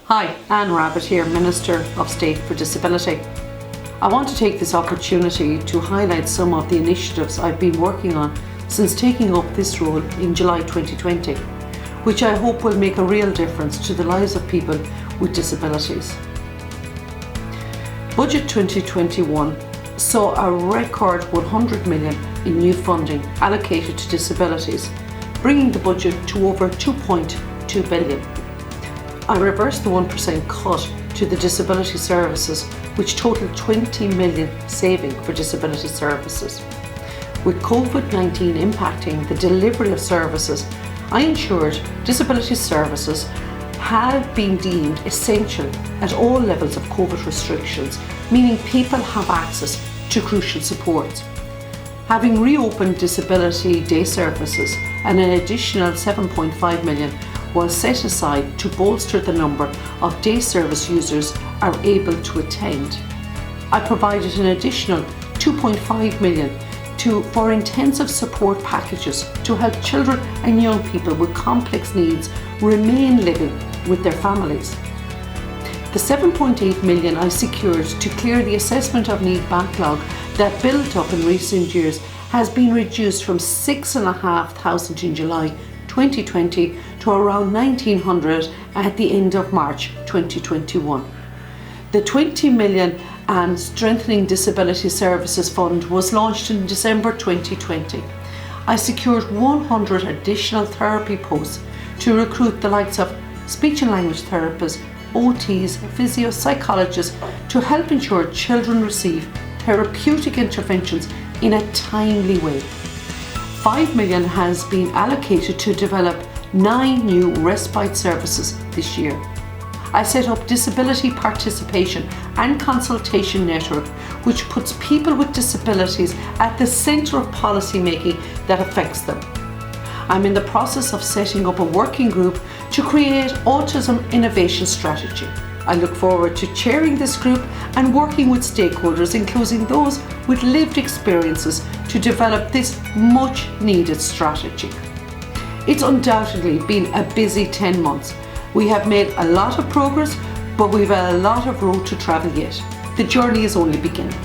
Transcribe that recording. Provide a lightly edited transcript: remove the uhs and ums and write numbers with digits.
Hi, Anne Rabbitte here, Minister of State for Disability. I want to take this opportunity to highlight some of the initiatives I've been working on since taking up this role in July 2020, which I hope will make a real difference to the lives of people with disabilities. Budget 2021 saw a record 100 million in new funding allocated to disabilities, bringing the budget to over 2.2 billion. I reversed the 1% cut to the disability services, which totaled 20 million saving for disability services. With COVID-19 impacting the delivery of services, I ensured disability services have been deemed essential at all levels of COVID restrictions, meaning people have access to crucial supports. Having reopened disability day services, and an additional 7.5 million was set aside to bolster the number of day service users are able to attend. I provided an additional 2.5 million for intensive support packages to help children and young people with complex needs remain living with their families. The 7.8 million I secured to clear the assessment of need backlog that built up in recent years has been reduced from 6,500 in July 2020 to around 1,900 at the end of March 2021. The 20 million Strengthening Disability Services Fund was launched in December 2020. I secured 100 additional therapy posts to recruit the likes of speech and language therapists, OTs, physio, psychologists to help ensure children receive therapeutic interventions in a timely way. 5 million has been allocated to develop 9 new respite services this year. I set up Disability Participation and Consultation Network, which puts people with disabilities at the centre of policy making that affects them. I'm in the process of setting up a working group to create Autism Innovation Strategy. I look forward to chairing this group and working with stakeholders, including those with lived experiences, to develop this much needed strategy. It's undoubtedly been a busy 10 months. We have made a lot of progress, but we've a lot of road to travel yet. The journey is only beginning.